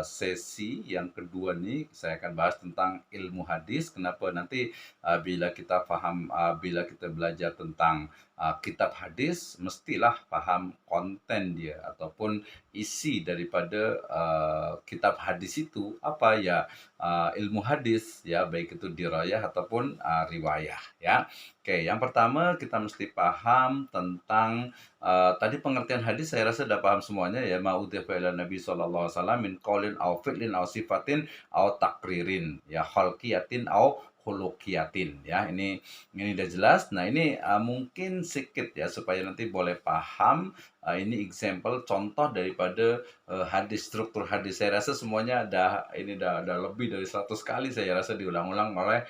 Sesi yang kedua nih saya akan bahas tentang ilmu hadis. Kenapa nanti bila kita belajar tentang kitab hadis, mestilah paham konten dia ataupun isi daripada kitab hadis itu apa ya, ilmu hadis ya, baik itu dirayah ataupun riwayah ya. Oke, yang pertama kita mesti paham tentang tadi pengertian hadis saya rasa sudah paham semuanya ya, ma'udhifa ila Nabi sallallahu alaihi wasallam min qaulin aw fi'lin aw sifatin aw takririn ya, khalqiyatin aw khuluqiyatin ya. Ini udah jelas. Nah, ini mungkin sedikit ya supaya nanti boleh paham. Ini example contoh daripada hadis, struktur hadis. Saya rasa semuanya ada lebih dari 100 kali saya rasa diulang-ulang oleh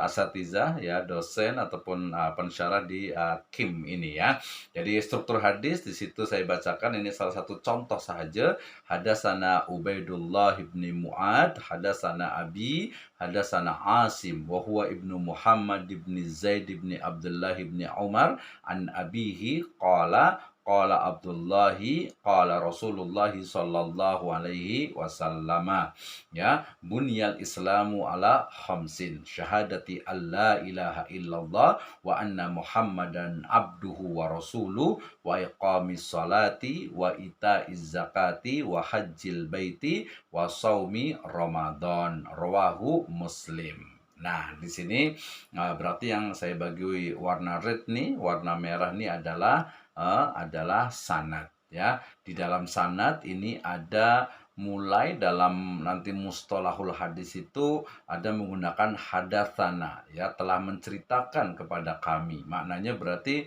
asatizah ya, dosen ataupun pensyarah di KIM ini ya. Jadi struktur hadis di situ saya bacakan, ini salah satu contoh saja. Hadasana Ubaidullah ibni Mu'ad, hadasana Abi, hadasana Asim, wa huwa ibnu Muhammad ibni Zaid ibni Abdullah ibni Umar, an abihi qala qala Abdullahi qala Rasulullah sallallahu alaihi wasallam ya, bunyal islamu ala khamsin syahadati alla ilaha illallah wa anna Muhammadan abduhu wa rasuluh wa iqamis salati wa itaiz zakati wa hajjil baiti wa saumi Ramadan, rawahu Muslim. Nah, di sini berarti yang saya bagi warna red nih, warna merah nih adalah sanad ya. Di dalam sanad ini ada mulai dalam nanti mustalahul hadis itu ada menggunakan hadatsana ya, telah menceritakan kepada kami. Maknanya berarti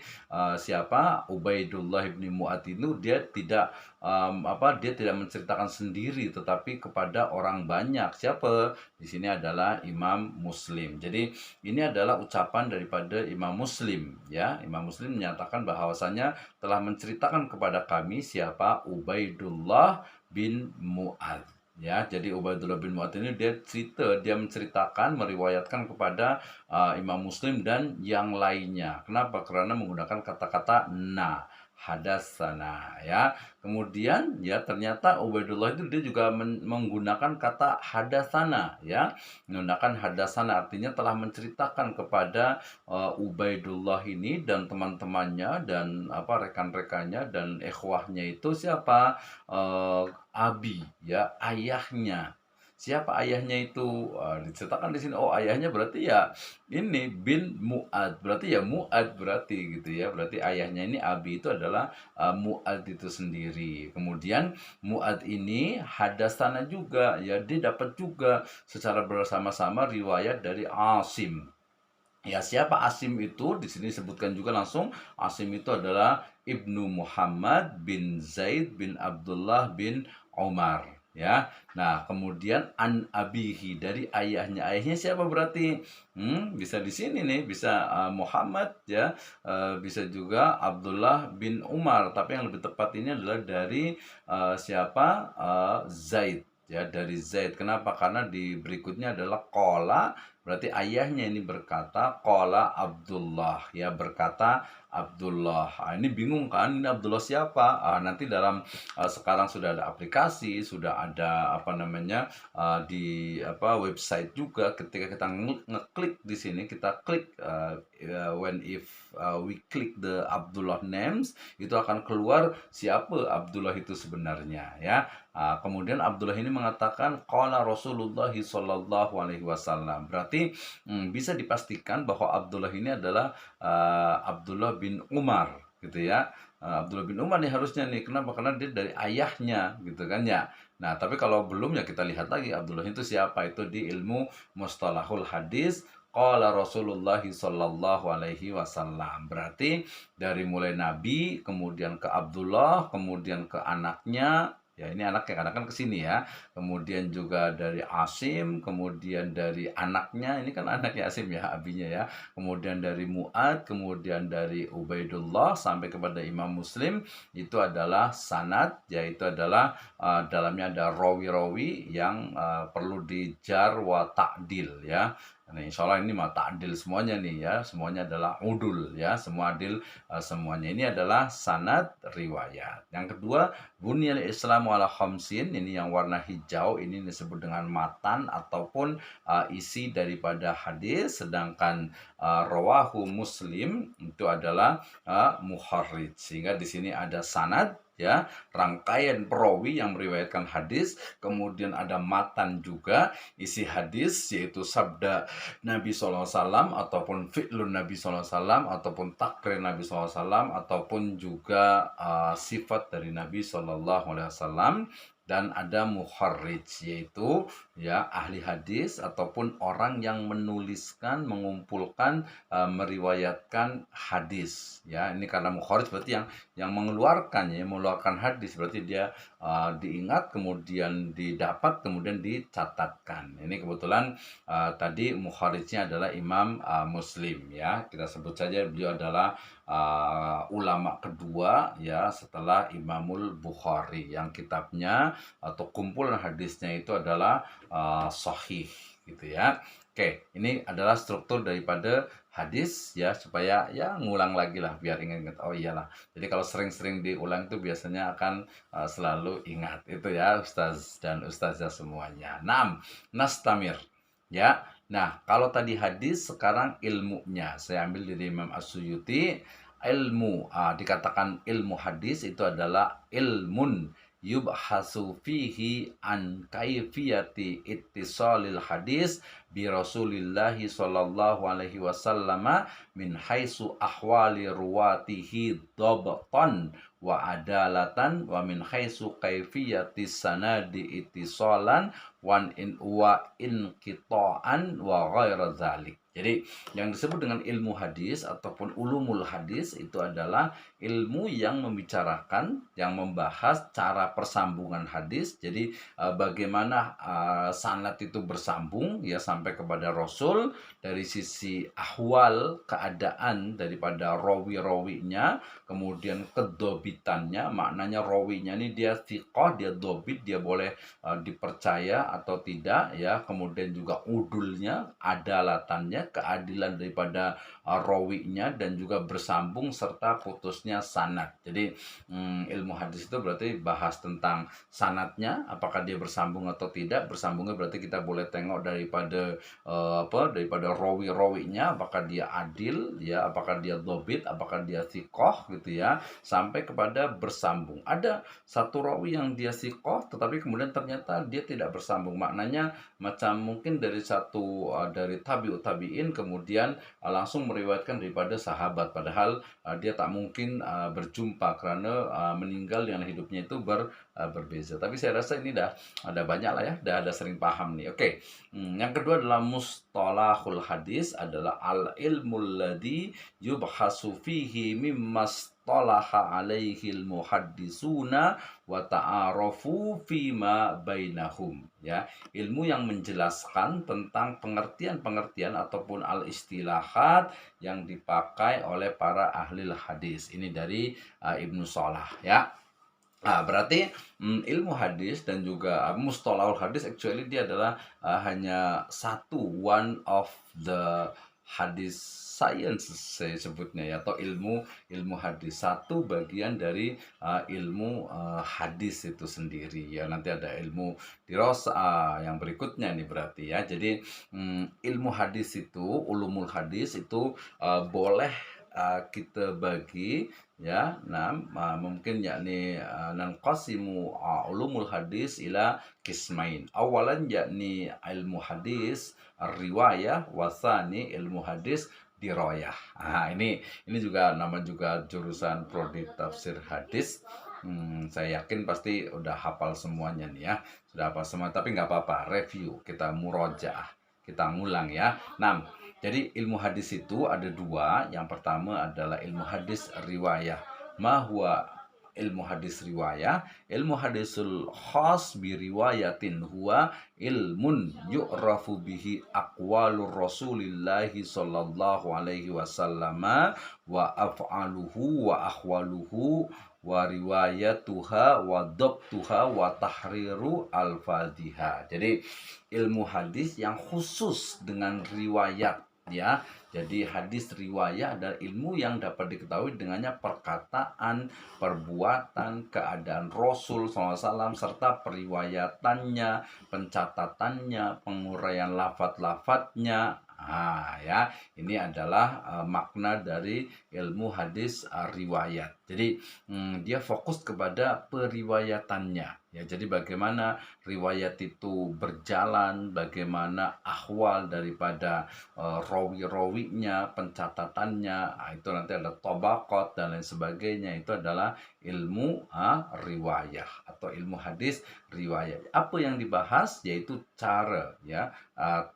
siapa? Ubaidullah ibni Mu'ad itu dia tidak menceritakan sendiri tetapi kepada orang banyak. Siapa? Di sini adalah Imam Muslim. Jadi ini adalah ucapan daripada Imam Muslim ya. Imam Muslim menyatakan bahwasanya telah menceritakan kepada kami siapa? Ubaidullah bin Mu'ad ya. Jadi Ubaidullah bin Mu'ad ini dia menceritakan, meriwayatkan kepada Imam Muslim dan yang lainnya. Kenapa? Karena menggunakan kata-kata hadatsana ya. Kemudian ya ternyata Ubaidullah itu dia juga menggunakan kata hadatsana ya. Menggunakan hadatsana artinya telah menceritakan kepada Ubaidullah ini dan teman-temannya dan rekan-rekannya dan ikhwahnya itu siapa? Abi ya, ayahnya. Siapa ayahnya itu? Diceritakan di sini. Oh, ayahnya berarti ya ini bin Mu'ad. Berarti ya Mu'ad berarti gitu ya. Berarti ayahnya ini Abi itu adalah Mu'ad itu sendiri. Kemudian Mu'ad ini hadasana juga ya, dia dapat juga secara bersama-sama riwayat dari Asim. Ya, siapa Asim itu? Di sini disebutkan juga langsung Asim itu adalah Ibnu Muhammad bin Zaid bin Abdullah bin Umar ya. Nah, kemudian an abihi, dari ayahnya. Ayahnya siapa berarti? Bisa di sini nih, bisa Muhammad ya, bisa juga Abdullah bin Umar, tapi yang lebih tepat ini adalah dari siapa? Zaid ya, dari Zaid. Kenapa? Karena di berikutnya adalah qala, berarti ayahnya ini berkata, qala Abdullah ya, berkata Abdullah. Ini bingung kan, ini Abdullah siapa? Nanti dalam sekarang sudah ada aplikasi, sudah ada di website juga. Ketika kita ngeklik di sini, kita klik we click the Abdullah names, itu akan keluar siapa Abdullah itu sebenarnya ya. Kemudian Abdullah ini mengatakan qala Rasulullah sallallahu alaihi wasallam. Berarti bisa dipastikan bahwa Abdullah ini adalah Abdullah bin Umar gitu ya. Abdullah bin Umar nih harusnya nih. Kenapa? Karena dia dari ayahnya gitu kan ya. Nah, tapi kalau belum ya kita lihat lagi Abdullah itu siapa. Itu di ilmu mustalahul hadis. Qala Rasulullah sallallahu alaihi wasallam. Berarti dari mulai Nabi, kemudian ke Abdullah, kemudian ke anaknya. Ya, ini anaknya karena kan ke sini ya. Kemudian juga dari Asim, kemudian dari anaknya, ini kan anaknya Asim ya, abinya ya. Kemudian dari Mu'ad, kemudian dari Ubaidullah sampai kepada Imam Muslim, itu adalah sanad, yaitu adalah dalamnya ada rawi-rawi yang perlu dijar wa ta'dil ya. Nah, insya Allah ini mah ta'dil semuanya nih ya, semuanya adalah udul ya, semua adil semuanya. Ini adalah sanad riwayat. Yang kedua, bunyal Islamu ala khamsin, ini yang warna hijau, ini disebut dengan matan ataupun isi daripada hadis, sedangkan rawahu Muslim itu adalah muharrid. Sehingga di sini ada sanad ya, rangkaian perawi yang meriwayatkan hadis, kemudian ada matan juga isi hadis yaitu sabda Nabi SAW ataupun fi'lun Nabi SAW ataupun takrir Nabi SAW ataupun juga sifat dari Nabi SAW, dan ada muharrij yaitu ya ahli hadis ataupun orang yang menuliskan, mengumpulkan, meriwayatkan hadis ya. Ini karena muharrij berarti yang mengeluarkan ya, mengeluarkan hadis, berarti dia diingat, kemudian didapat, kemudian dicatatkan. Ini kebetulan tadi muharrijnya adalah Imam Muslim ya. Kita sebut saja beliau adalah ulama kedua ya setelah Imamul Bukhari, yang kitabnya atau kumpulan hadisnya itu adalah sahih gitu ya. Oke, ini adalah struktur daripada hadis ya, supaya ya ngulang lagi lah biar ingat-ingat. Oh iyalah. Jadi kalau sering-sering diulang itu biasanya akan selalu ingat. Itu ya Ustaz dan Ustazah semuanya. 6. Nastamir. Ya. Nah, kalau tadi hadis, sekarang ilmunya. Saya ambil dari Imam As-Suyuti. Ilmu, dikatakan ilmu hadis itu adalah ilmun yubhasu fihi an kaifiyati ittisalil hadis bi Rasulillahi sallallahu alaihi wasallam min haitsu ahwali ruwatihi dhabtan wa adalatan wa min haitsu kaifiyati sanadi ittisalan wa in qita'an wa ghaira dzalik. Jadi yang disebut dengan ilmu hadis ataupun ulumul hadis itu adalah ilmu yang membicarakan, yang membahas cara persambungan hadis. Jadi bagaimana sanad itu bersambung ya sampai kepada Rasul, dari sisi ahwal, keadaan daripada rawi-rawinya, kemudian kedobitannya, maknanya rawinya ini dia thiqah, dia dobit, dia boleh dipercaya atau tidak ya, kemudian juga udulnya, adalatannya, keadilan daripada rawinya, dan juga bersambung serta putusnya sanad. Jadi ilmu hadis itu berarti bahas tentang sanadnya, apakah dia bersambung atau tidak. Bersambungnya berarti kita boleh tengok daripada daripada rawi-rawinya, apakah dia adil ya, apakah dia dobit, apakah dia thiqah gitu ya, sampai kepada bersambung. Ada satu rawi yang dia thiqah tetapi kemudian ternyata dia tidak bersambung, maknanya macam mungkin dari dari tabi'ut tabi'in kemudian langsung meriwayatkan daripada sahabat, padahal dia tak mungkin berjumpa karena meninggal dengan hidupnya itu berbeza. Tapi saya rasa ini dah ada banyak lah ya, dah ada sering paham nih. Oke. Yang kedua adalah mustalahul hadis, adalah al ilmul ladzi yubhasu fihi mimmas talaha alaihil muhaddisuna wa ta'arafu fima bainahum ya, ilmu yang menjelaskan tentang pengertian-pengertian ataupun al-istilahat yang dipakai oleh para ahli hadis. Ini dari Ibnu Salah ya. Berarti ilmu hadis dan juga mustalahul hadis actually dia adalah hanya one of the hadis science saya sebutnya ya, atau ilmu hadis, satu bagian dari ilmu hadis itu sendiri ya. Nanti ada ilmu dirasa yang berikutnya nih berarti ya. Jadi ilmu hadis itu, ulumul hadis itu boleh kita bagi ya. Nah, mungkin yakni nanqasimu ulumul hadis ila kismain. Awalan yakni ilmu hadis riwayah, wasani ilmu hadis diroyah. Ini juga nama juga jurusan prodi tafsir hadis. Saya yakin pasti udah hafal semuanya nih ya. Sudah hafal semua, tapi nggak apa-apa, review, kita murojaah, kita ngulang ya. Nah, jadi ilmu hadis itu ada dua. Yang pertama adalah ilmu hadis riwayah. Mahwa ilmu hadis riwayah, ilmu hadisul khas bi riwayatin huwa ilmun yu'rafu bihi aqwalur rasulillahi sallallahu alaihi wasallam wa af'aluhu wa ahwaluhu wa riwayatuha wa dhabtuha wa tahriru al-fadhiha. Jadi ilmu hadis yang khusus dengan riwayat, ya. Jadi hadis riwayat adalah ilmu yang dapat diketahui dengannya perkataan, perbuatan, keadaan Rasul SAW, serta periwayatannya, pencatatannya, penguraian lafaz-lafadznya. Ya, ini adalah makna dari ilmu hadis riwayat. Jadi dia fokus kepada periwayatannya. Ya, jadi bagaimana riwayat itu berjalan, bagaimana ahwal daripada rawi-rawinya, pencatatannya, itu nanti ada tobakot dan lain sebagainya. Itu adalah ilmu riwayah atau ilmu hadis riwayat. Apa yang dibahas yaitu cara, ya,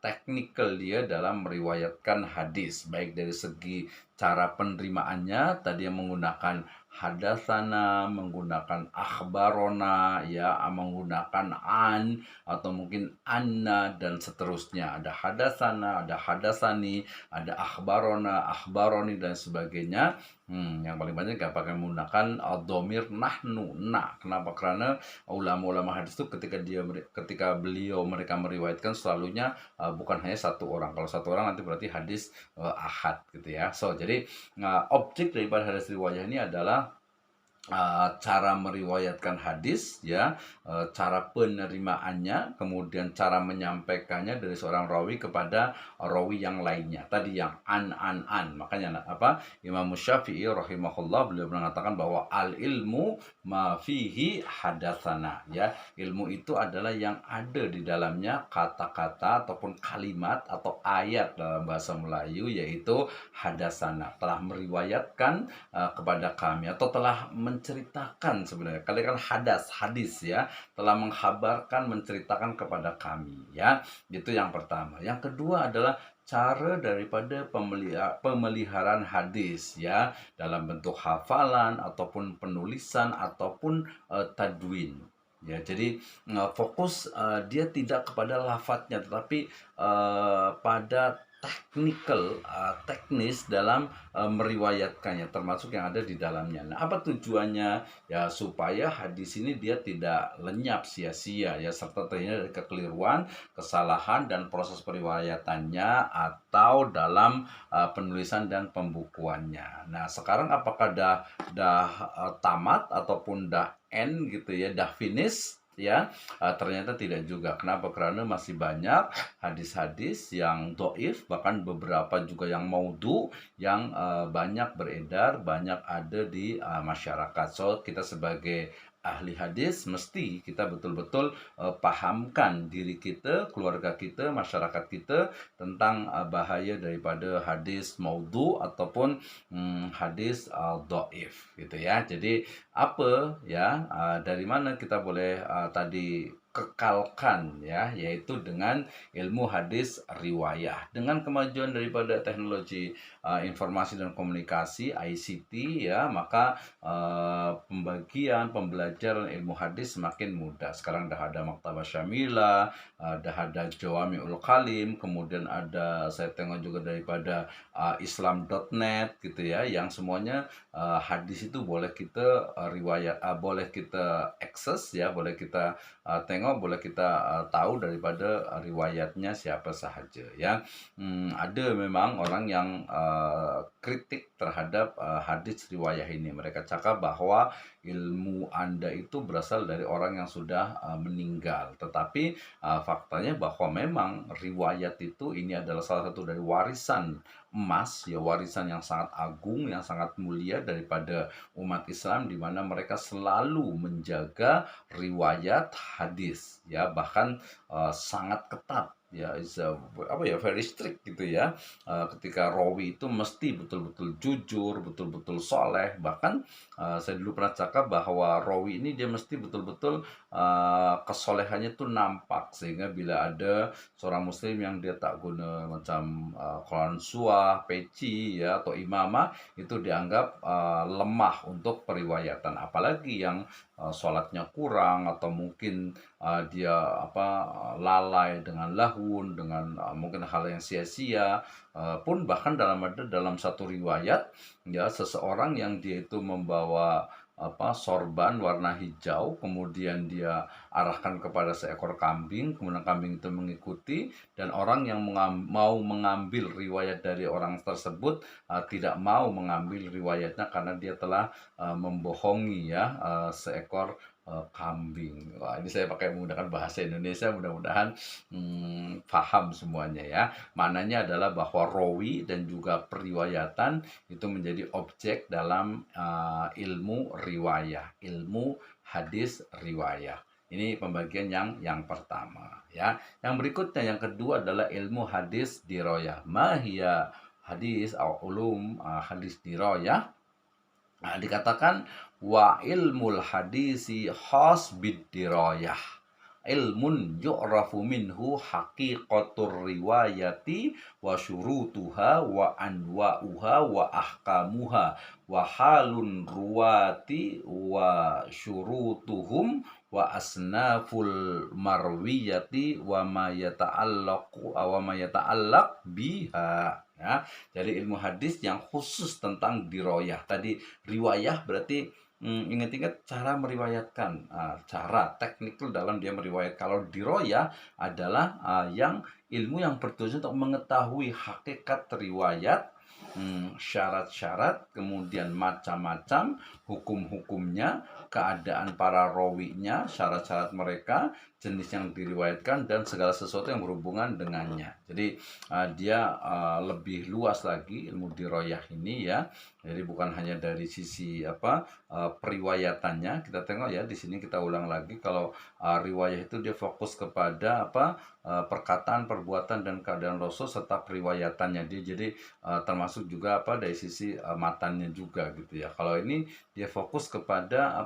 teknikal dia dalam meriwayatkan hadis, baik dari segi cara penerimaannya tadi yang menggunakan hadasana, menggunakan akhbarona, ya, menggunakan an atau mungkin anna dan seterusnya. Ada hadasana, ada hadasani, ada akhbarona, akhbaroni dan sebagainya. Yang paling banyak gak pakai menggunakan domir nahnu, na. Kenapa? Karena ulama-ulama hadis itu ketika beliau mereka meriwayatkan selalunya bukan hanya satu orang. Kalau satu orang nanti berarti hadis ahad gitu ya. So, jadi objek daripada hadis riwayat ini adalah cara meriwayatkan hadis, ya, cara penerimaannya, kemudian cara menyampaikannya dari seorang rawi kepada rawi yang lainnya. Tadi yang an. Makanya apa? Imam Syafi'i rahimahullah beliau mengatakan bahwa al ilmu ma fihi hadatsana, ya. Ilmu itu adalah yang ada di dalamnya kata-kata ataupun kalimat atau ayat dalam bahasa Melayu, yaitu hadatsana, telah meriwayatkan kepada kami atau telah menceritakan. Sebenarnya kalian kan hadis, ya, telah menghabarkan, menceritakan kepada kami, ya. Itu yang pertama. Yang kedua adalah cara daripada pemeliharaan hadis, ya, dalam bentuk hafalan ataupun penulisan ataupun tadwin. Ya, jadi fokus dia tidak kepada lafadznya, tetapi pada teknis dalam meriwayatkannya, termasuk yang ada di dalamnya. Nah, apa tujuannya? Ya, supaya hadis ini dia tidak lenyap sia-sia, ya, serta terhindar dari kekeliruan, kesalahan dan proses periwayatannya atau dalam penulisan dan pembukuannya. Nah, sekarang apakah dah tamat ataupun dah end gitu ya, dah finish? Ya, ternyata tidak juga. Kenapa? Karena masih banyak hadis-hadis yang doif, bahkan beberapa juga yang maudhu, yang banyak beredar, banyak ada di masyarakat. So, kita sebagai ahli hadis mesti kita betul-betul pahamkan diri kita, keluarga kita, masyarakat kita tentang bahaya daripada hadis maudhu ataupun hadis doif gitu ya. Jadi apa, ya, dari mana kita boleh tadi kekalkan, ya, yaitu dengan ilmu hadis riwayah. Dengan kemajuan daripada teknologi informasi dan komunikasi ICT, ya, maka pembelajaran ilmu hadis semakin mudah. Sekarang dah ada Maktabah Syamila, dah ada Jawami'ul Kalim, kemudian ada, saya tengok juga daripada islam.net gitu ya, yang semuanya hadis itu boleh kita boleh kita akses, ya, boleh kita tengok, boleh kita tahu daripada riwayatnya siapa sahaja, ya. Ada memang orang yang kritik terhadap hadis riwayah ini. Mereka cakap bahwa ilmu Anda itu berasal dari orang yang sudah meninggal. Tetapi faktanya bahwa memang riwayat itu ini adalah salah satu dari warisan emas, ya, warisan yang sangat agung, yang sangat mulia daripada umat Islam, di mana mereka selalu menjaga riwayat hadis, ya, bahkan sangat ketat, ya, very strict gitu ya. Ketika rawi itu mesti betul-betul jujur, betul-betul soleh. Bahkan saya dulu pernah cakap bahwa rawi ini dia mesti betul-betul kesolehannya tuh nampak, sehingga bila ada seorang muslim yang dia tak guna macam Quran suah, peci, ya, atau imamah, itu dianggap lemah untuk periwayatan. Apalagi yang sholatnya kurang atau mungkin dia lalai dengan lahun, dengan mungkin hal yang sia-sia, pun bahkan dalam satu riwayat, ya, seseorang yang dia itu membawa sorban warna hijau, kemudian dia arahkan kepada seekor kambing, kemudian kambing itu mengikuti, dan orang yang mau mengambil riwayat dari orang tersebut tidak mau mengambil riwayatnya karena dia telah membohongi ya seekor kambing. Wah, ini saya pakai menggunakan bahasa Indonesia, mudah-mudahan paham semuanya ya. Maknanya adalah bahwa rawi dan juga periwayatan itu menjadi objek dalam ilmu riwayah, ilmu hadis riwayah. Ini pembagian yang pertama ya. Yang berikutnya yang kedua adalah ilmu hadis diroyah. Mahia hadis atau ulum hadis diroyah. Nah, dikatakan wa ilmul hadisi khas bid dirayah. Ilmun yu'rafu minhu haqiqatur riwayati wa syurutuha wa anwa'uha wa ahkamuha wa halun ruwati wa syurutuhum wa asnaful marwiyati wa ma yata'allaq biha ya. Jadi ilmu hadis yang khusus tentang diroyah. Tadi riwayah berarti ingat-ingat cara meriwayatkan, cara teknikal dalam dia meriwayat. Kalau diroyah adalah yang ilmu yang bertujuan untuk mengetahui hakikat riwayat, syarat-syarat, kemudian macam-macam hukum-hukumnya, keadaan para rawinya, syarat-syarat mereka, jenis yang diriwayatkan, dan segala sesuatu yang berhubungan dengannya. Jadi dia lebih luas lagi ilmu diroyah ini ya. Jadi bukan hanya dari sisi periwayatannya. Kita tengok ya di sini, kita ulang lagi, kalau riwayah itu dia fokus kepada perkataan, perbuatan, dan keadaan Rasul serta periwayatannya dia. Jadi termasuk juga dari sisi matannya juga gitu ya. Kalau ini dia fokus kepada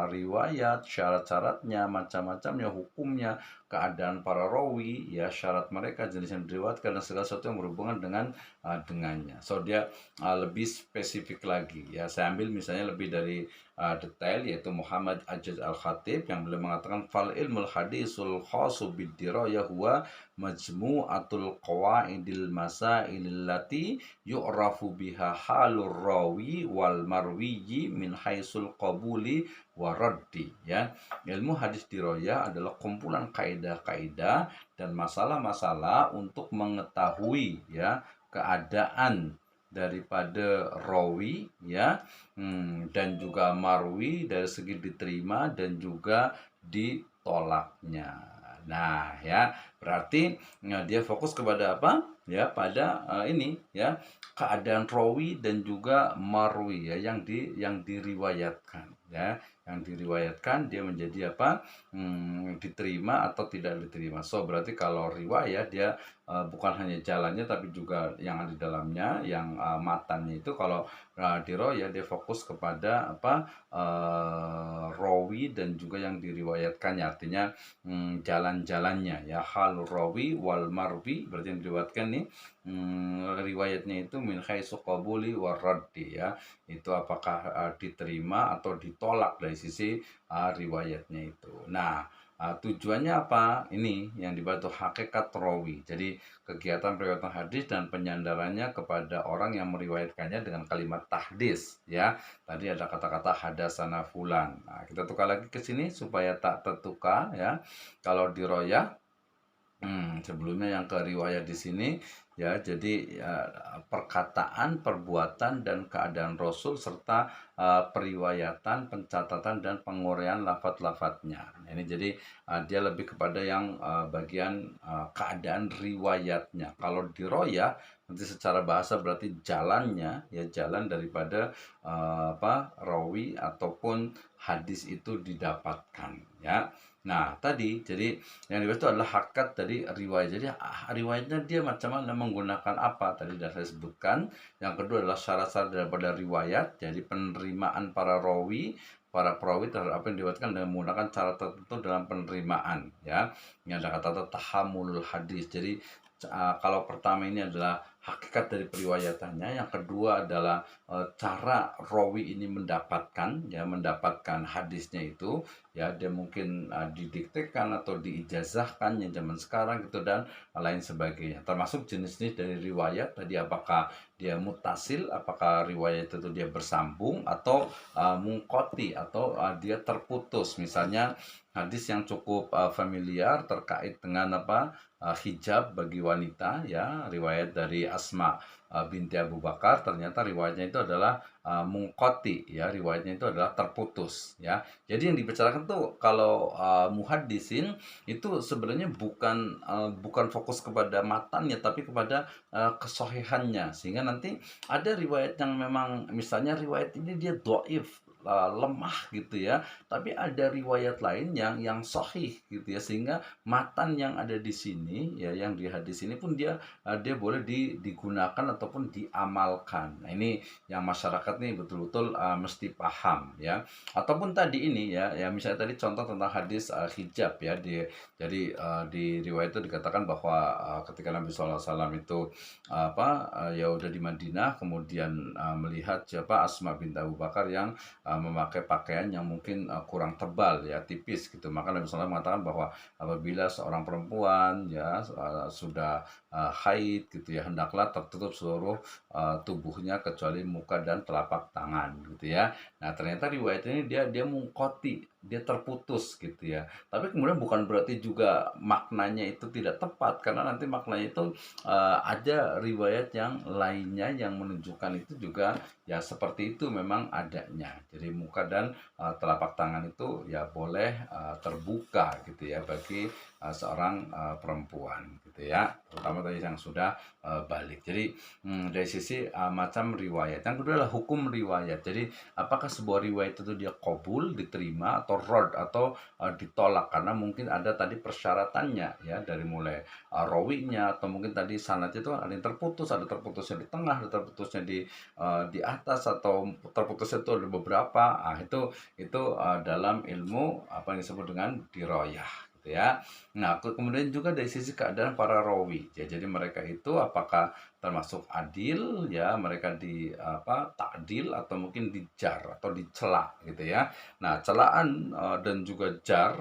riwayat, syarat-syaratnya, macam-macamnya, hukumnya, keadaan para rawi ya, syarat mereka, jenis yang diriwayatkan, dan segala sesuatu yang berhubungan dengannya. So dia lebih spesifik lagi ya. Saya ambil misalnya lebih dari detail, yaitu Muhammad Ajaz Al-Khatib yang beliau mengatakan fal ilmul hadisul khasu bidirayah huwa majmu'atul qawaidil masailil lati yu'rafu biha halur rawi wal marwiyi min haisul qabuli wa raddi ya. Ilmu hadis diroyah adalah kumpulan kaidah-kaidah dan masalah-masalah untuk mengetahui ya keadaan daripada rawi ya, dan juga marwi dari segi diterima dan juga ditolaknya. Nah ya, berarti dia fokus kepada apa ya, pada ini ya, keadaan rawi dan juga marwi ya, yang diriwayatkan ya, yang diriwayatkan dia menjadi diterima atau tidak diterima. So berarti kalau riwayat dia bukan hanya jalannya tapi juga yang ada di dalamnya, yang matannya itu. Kalau diroyah dia fokus kepada rawi dan juga yang diriwayatkannya, artinya jalan-jalannya ya. Hal rawi wal marwi berarti yang diriwayatkan nih, riwayatnya itu min haitsu qabuli war raddi ya, itu apakah diterima atau ditolak dari sisi riwayatnya itu. Nah tujuannya apa? Ini yang dibantu hakikat rawi. Jadi kegiatan periwayatan hadis dan penyandarannya kepada orang yang meriwayatkannya dengan kalimat tahdis ya. Tadi ada kata-kata hadasana fulan. Nah, kita tukar lagi ke sini supaya tak tertukar ya. Kalau diroyah sebelumnya yang ke riwayat di sini ya, jadi perkataan, perbuatan, dan keadaan Rasul serta periwayatan, pencatatan, dan penguraian lafaz-lafaznya. Ini jadi dia lebih kepada yang bagian keadaan riwayatnya. Kalau diroyah nanti secara bahasa berarti jalannya ya, jalan daripada rawi ataupun hadis itu didapatkan ya. Nah tadi jadi yang dibahas itu adalah hakikat dari riwayat. Jadi riwayatnya dia macam mana, menggunakan apa, tadi sudah saya sebutkan. Yang kedua adalah syarat-syarat daripada riwayat, jadi penerimaan para perawi terhadap apa yang diriwayatkan dengan menggunakan cara tertentu dalam penerimaan ya. Ini ada kata-kata tahammulul hadis. Jadi kalau pertama ini adalah hakikat dari periwayatannya, yang kedua adalah cara rawi ini mendapatkan hadisnya itu, ya dia mungkin didiktekan atau diijazahkan yang zaman sekarang gitu, dan lain sebagainya. Termasuk jenis-jenis dari riwayat tadi, apakah dia mutasil, apakah riwayat itu dia bersambung atau mungkoti, atau dia terputus. Misalnya hadis yang cukup familiar terkait dengan hijab bagi wanita, ya, riwayat dari Asma binti Abu Bakar, ternyata riwayatnya itu adalah mungkoti, ya, riwayatnya itu adalah terputus, ya. Jadi yang dibicarakan tuh kalau muhaddisin itu sebenarnya bukan fokus kepada matannya, tapi kepada kesohihannya, sehingga nanti ada riwayat yang memang misalnya riwayat ini dia dhaif, lemah gitu ya, tapi ada riwayat lain yang sahih gitu ya, sehingga matan yang ada di sini, ya, yang di hadis ini pun dia boleh digunakan ataupun diamalkan. Nah, ini yang masyarakat nih betul-betul mesti paham, ya. Ataupun tadi ini, ya misalnya tadi contoh tentang hadis hijab, ya, di riwayat itu dikatakan bahwa ketika Nabi SAW itu ya udah di Madinah, kemudian melihat siapa Asma bin Abu Bakar yang memakai pakaian yang mungkin kurang tebal, ya, tipis gitu. Maka Nabi SAW mengatakan bahwa apabila seorang perempuan, ya, sudah haid gitu ya, hendaklah tertutup seluruh tubuhnya kecuali muka dan telapak tangan gitu ya. Nah, ternyata riwayat ini dia mungkoti, dia terputus gitu ya. Tapi kemudian bukan berarti juga maknanya itu tidak tepat, karena nanti maknanya itu ada riwayat yang lainnya yang menunjukkan itu juga, ya, seperti itu memang adanya. Jadi muka dan telapak tangan itu ya boleh terbuka gitu ya bagi seorang perempuan gitu ya, terutama tadi yang sudah balik. Jadi dari sisi macam riwayat. Yang kedua adalah hukum riwayat. Jadi apakah sebuah riwayat itu dia qabul, diterima, atau rad, atau ditolak, karena mungkin ada tadi persyaratannya, ya, dari mulai rawinya, atau mungkin tadi sanadnya itu ada yang terputus, ada terputusnya di tengah, ada terputusnya di atas, atau terputusnya itu ada beberapa. Itu dalam ilmu apa yang disebut dengan diroyah gitu ya. Nah, kemudian juga dari sisi keadaan para rawi, ya, jadi mereka itu apakah termasuk adil, ya, mereka takdil, atau mungkin dijar atau dicela gitu ya. Nah, celaan dan juga jar,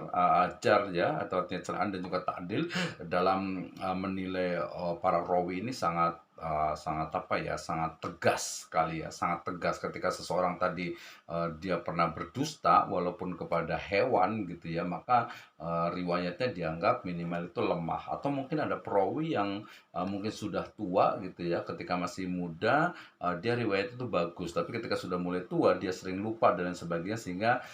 ya, atau artinya celaan dan juga takdil dalam menilai para rawi ini sangat sangat tegas sekali, ya, sangat tegas. Ketika seseorang tadi dia pernah berdusta walaupun kepada hewan gitu ya, maka riwayatnya dianggap minimal itu lemah. Atau mungkin ada perawi yang mungkin sudah tua gitu ya, ketika masih muda dia riwayat itu bagus, tapi ketika sudah mulai tua dia sering lupa dan lain sebagainya, sehingga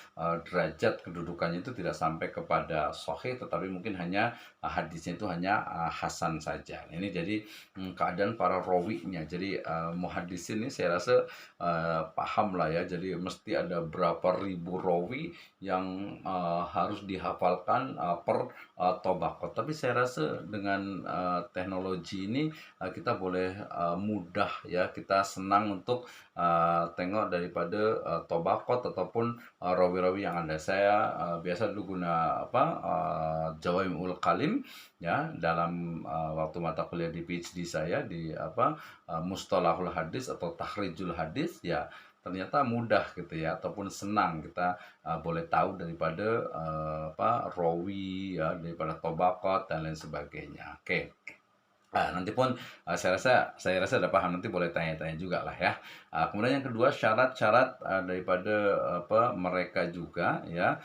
derajat kedudukannya itu tidak sampai kepada sahih, tetapi mungkin hanya hadisnya itu hanya hasan saja. Ini jadi keadaan para rawinya. Jadi muhaddisin ini saya rasa paham lah, ya. Jadi mesti ada berapa ribu rawi yang harus dihafalkan per tobakot. Tapi saya rasa dengan teknologi ini kita boleh mudah, ya, kita senang untuk tengok daripada tobakot ataupun rawi-rawi yang ada. Saya biasa dulu guna Jawaimul Kalim, ya, dalam waktu mata kuliah di PhD saya di Mustalahul Hadis atau Takhrijul Hadis, ya, ternyata mudah gitu ya, ataupun senang kita boleh tahu daripada rawi, ya, daripada tobakot dan lain sebagainya. Oke. Nanti pun saya rasa udah paham, nanti boleh tanya-tanya juga lah, ya. Kemudian yang kedua, syarat-syarat daripada mereka juga, ya,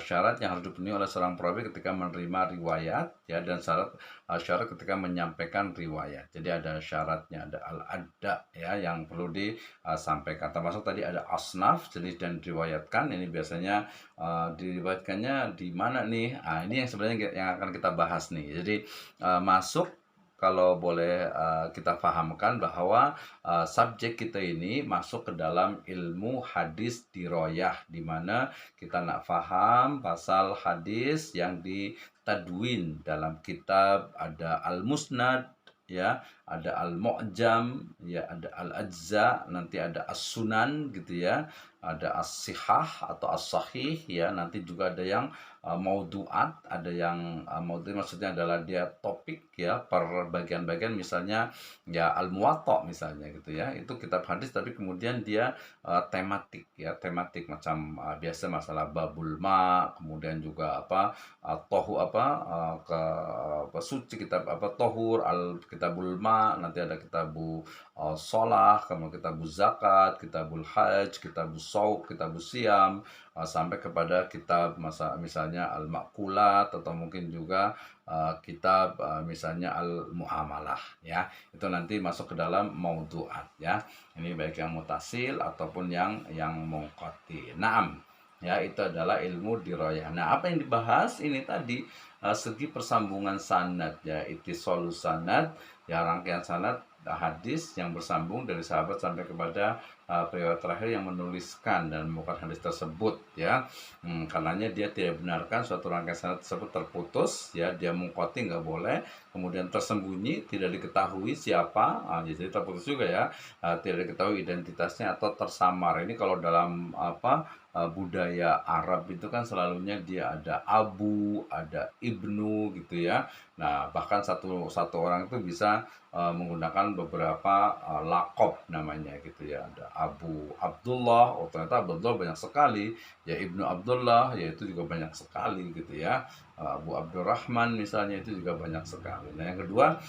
syarat yang harus dipenuhi oleh seorang perawi ketika menerima riwayat, ya, dan syarat ketika menyampaikan riwayat. Jadi ada syaratnya, ada al-adda, ya, yang perlu disampaikan. Termasuk tadi ada asnaf, jenis dan diriwayatkan. Ini biasanya diriwayatkannya di mana nih? Ini yang sebenarnya yang akan kita bahas nih. Jadi masuk, kalau boleh kita pahamkan bahwa subjek kita ini masuk ke dalam ilmu hadis diroyah, di mana kita nak faham pasal hadis yang ditadwin dalam kitab. Ada al-musnad, ya, ada al-mu'jam, ya, ada al-ajza, nanti ada as-sunan gitu ya. ada as-sihah atau as-sahih ya, nanti juga ada yang maudu'at, ada yang maudhu' maksudnya adalah dia topik ya per bagian-bagian, misalnya ya al-muwatta misalnya gitu ya. Itu kitab hadis tapi kemudian dia tematik ya, tematik macam biasa masalah babul ma, kemudian juga apa tohu apa ke apa suci, kitab apa tohur, al kitabul ma, nanti ada kitabu sholah, kemudian kitabu zakat, kitabul hajj, kitabus shaum, kitabus siam, sampai kepada kitab misalnya al makulat, atau mungkin juga kitab misalnya al muamalah ya. Itu nanti masuk ke dalam maudhu'at ya. Ini baik yang mutasil ataupun yang munqati. Naam. Ya, itu adalah ilmu dirayah. Nah, apa yang dibahas ini tadi segi persambungan sanad ya, ittisalus sanad ya, rangkaian sanad hadis yang bersambung dari sahabat sampai kepada periwayat terakhir yang menuliskan dan membuat hadis tersebut ya. Karenanya dia tidak benarkan suatu rangkaian sanad tersebut terputus ya, dia munqati nggak boleh, kemudian tersembunyi tidak diketahui siapa, jadi terputus juga ya, tidak diketahui identitasnya atau tersamar. Ini kalau dalam budaya Arab itu kan selalunya dia ada abu, ada ibnu gitu ya. Nah, bahkan satu orang itu bisa menggunakan beberapa lakob namanya gitu ya. Ada Abu Abdullah, oh ternyata Abdullah banyak sekali, ya Ibnu Abdullah, yaitu juga banyak sekali gitu ya. Abu Abdurrahman misalnya, itu juga banyak sekali. Nah, yang kedua,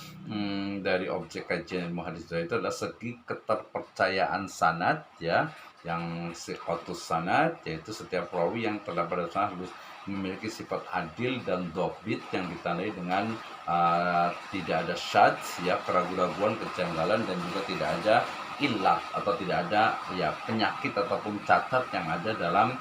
dari objek kajian ilmu hadis itu adalah segi keterpercayaan sanad ya, yang siqatus sanad, yaitu setiap rawi yang terdapat dalam sanad harus memiliki sifat adil dan dobit yang ditandai dengan tidak ada syadz ya, keraguan-raguan, kejanggalan, dan juga tidak ada illah atau tidak ada ya penyakit ataupun cacat yang ada dalam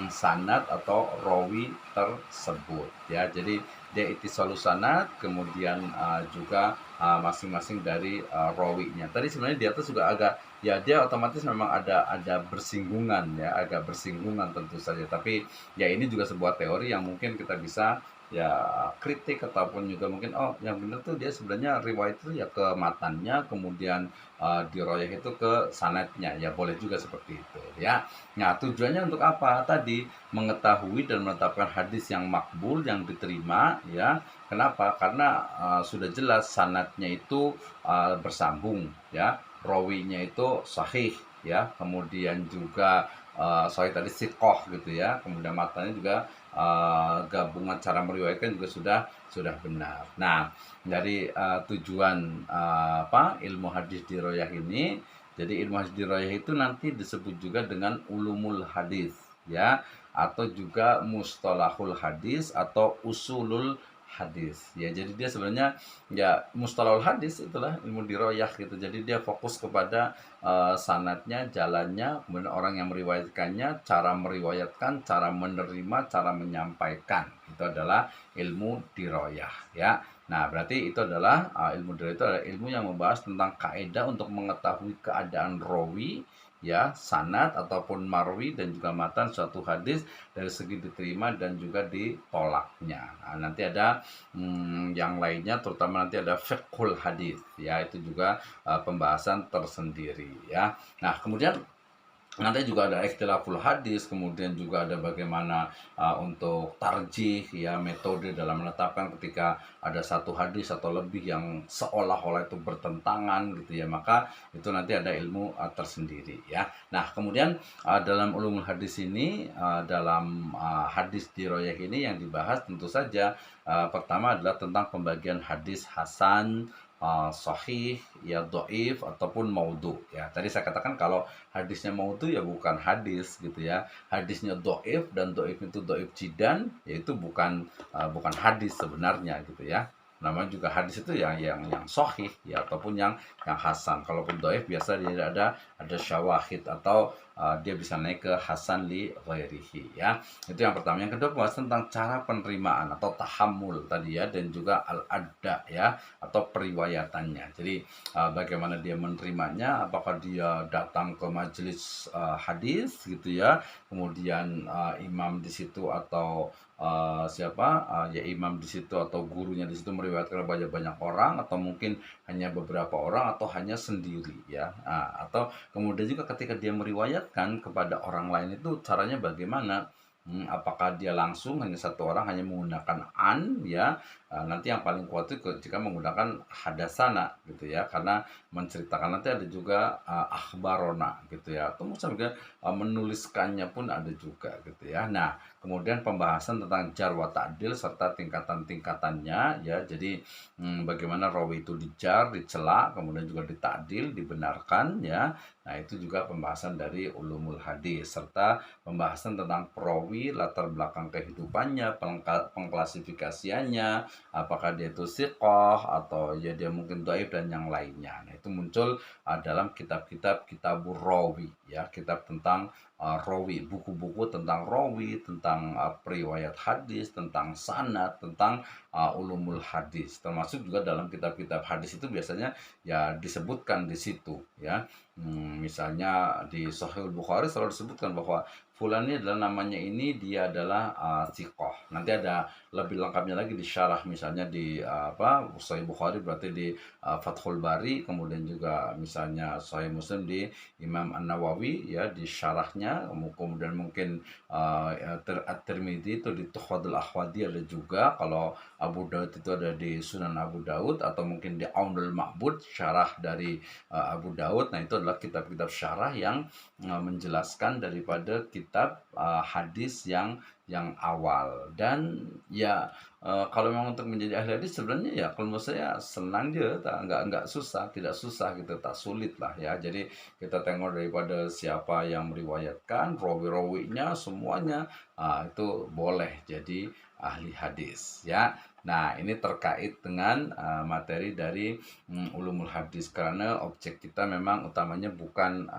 sanad atau rawi tersebut ya. Jadi dia ittisalus sanad, kemudian juga masing-masing dari rawinya. Tadi sebenarnya di atas juga agak ya, dia otomatis memang ada bersinggungan ya, agak bersinggungan tentu saja. Tapi ya ini juga sebuah teori yang mungkin kita bisa ya kritik, ataupun juga mungkin oh yang benar tuh dia sebenarnya riwayat itu ya ke matannya, kemudian diroyah itu ke sanadnya, ya boleh juga seperti itu ya. Nah, tujuannya untuk apa? Tadi mengetahui dan menetapkan hadis yang makbul, yang diterima ya. Kenapa? Karena sudah jelas sanadnya itu bersambung ya, rawinya itu sahih ya, kemudian juga sahih tadi siqah gitu ya, kemudian matanya juga gabungan cara meriwayatkan juga sudah benar. Nah, dari tujuan ilmu hadis dirayah ini, jadi ilmu hadis dirayah itu nanti disebut juga dengan ulumul hadis ya, atau juga mustalahul hadis atau usulul hadis ya. Jadi dia sebenarnya ya mustalahul hadis itulah ilmu dirayah gitu. Jadi dia fokus kepada sanadnya, jalannya, kemudian orang yang meriwayatkannya, cara meriwayatkan, cara menerima, cara menyampaikan. Itu adalah ilmu dirayah ya. Nah, berarti itu adalah ilmu dirayah itu adalah ilmu yang membahas tentang kaidah untuk mengetahui keadaan rawi ya, sanad ataupun marwi dan juga matan suatu hadis dari segi diterima dan juga ditolaknya. Nah, nanti ada yang lainnya, terutama nanti ada fiqhul hadis ya, itu juga pembahasan tersendiri ya. Nah, kemudian nanti juga ada ikhtilaful hadis, kemudian juga ada bagaimana untuk tarjih ya, metode dalam menetapkan ketika ada satu hadis atau lebih yang seolah-olah itu bertentangan gitu ya, maka itu nanti ada ilmu tersendiri ya. Nah, kemudian dalam ulumul hadis ini, dalam hadis dirayah ini yang dibahas tentu saja pertama adalah tentang pembagian hadis hasan, sahih ya, dhaif ataupun maudhu ya. Tadi saya katakan kalau hadisnya maudhu ya bukan hadis gitu ya. Hadisnya dhaif, dan dhaif itu dhaif jidan, yaitu bukan hadis sebenarnya gitu ya. Namanya juga hadis itu yang sahih ya, ataupun yang hasan. Kalaupun dhaif biasa dia ada syawahid, atau dia bisa naik ke hasan li ghairihi ya. Itu yang pertama. Yang kedua, bahas tentang cara penerimaan atau tahammul tadi ya, dan juga al-adda ya, atau periwayatannya. Jadi bagaimana dia menerimanya, apakah dia datang ke majelis hadis gitu ya, kemudian imam di situ atau ya imam di situ atau gurunya di situ meriwayatkan kepada banyak orang, atau mungkin hanya beberapa orang, atau hanya sendiri ya. Atau kemudian juga ketika dia meriwayat meriwayatkan kepada orang lain itu caranya bagaimana? Apakah dia langsung hanya satu orang hanya menggunakan an ya, nanti yang paling kuat itu jika menggunakan hadasana gitu ya, karena menceritakan nanti ada juga, akhbarona gitu ya, atau mungkin juga, menuliskannya pun ada juga gitu ya. Nah, kemudian pembahasan tentang jar wa ta'dil serta tingkatan-tingkatannya ya, jadi, bagaimana rawi itu dijar, dicela, kemudian juga ditakdil, dibenarkan ya. Nah, itu juga pembahasan dari ulumul hadis serta pembahasan tentang perawi, latar belakang kehidupannya, pengklasifikasiannya, apakah dia itu siqah atau ya dia mungkin dhaif dan yang lainnya. Nah, itu muncul dalam kitab-kitab kitabur rawi ya, kitab tentang rawi, buku-buku tentang rawi, tentang periwayat hadis, tentang sanad, tentang ulumul hadis. Termasuk juga dalam kitab-kitab hadis itu biasanya ya disebutkan di situ ya. Misalnya di Sahih Bukhari selalu disebutkan bahwa fulan ini adalah namanya ini dia adalah thiqah. Nanti ada lebih lengkapnya lagi di syarah, misalnya di Sahih Bukhari berarti di Fathul Bari, kemudian juga misalnya Sahih Muslim di Imam An-Nawawi ya di syarahnya, kemudian mungkin At-Tirmidzi itu di Tuhfatul Ahwadi ada juga, kalau Abu Daud itu ada di Sunan Abu Daud, atau mungkin di Aunul Ma'bud syarah dari Abu Daud. Nah, itu adalah kitab-kitab syarah yang menjelaskan daripada kitab hadis yang awal. Dan ya kalau memang untuk menjadi ahli hadis sebenarnya ya kalau menurut saya senang dia, nggak susah, tidak susah gitu, tak sulit lah ya. Jadi kita tengok daripada siapa yang meriwayatkan, rawi-rawinya semuanya, itu boleh jadi ahli hadis ya. Nah, ini terkait dengan materi dari ulumul hadis, karena objek kita memang utamanya bukan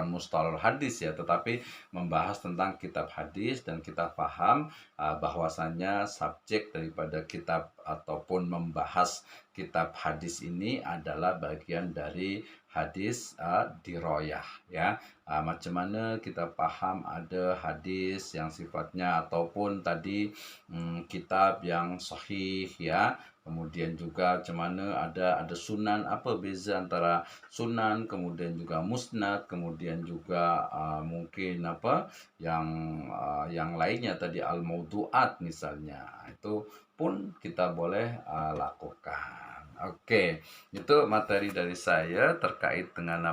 mustalahul hadis ya, tetapi membahas tentang kitab hadis, dan kita paham bahwasannya subjek daripada kitab ataupun membahas kitab hadis ini adalah bagian dari hadis diroyah ya. Macam mana kita paham ada hadis yang sifatnya ataupun tadi kitab yang sahih ya. Kemudian juga macam mana ada sunan, apa beza antara sunan, kemudian juga musnad, kemudian juga mungkin yang lainnya tadi al-maudu'at misalnya. Itu pun kita boleh lakukan. Oke, itu materi dari saya terkait dengan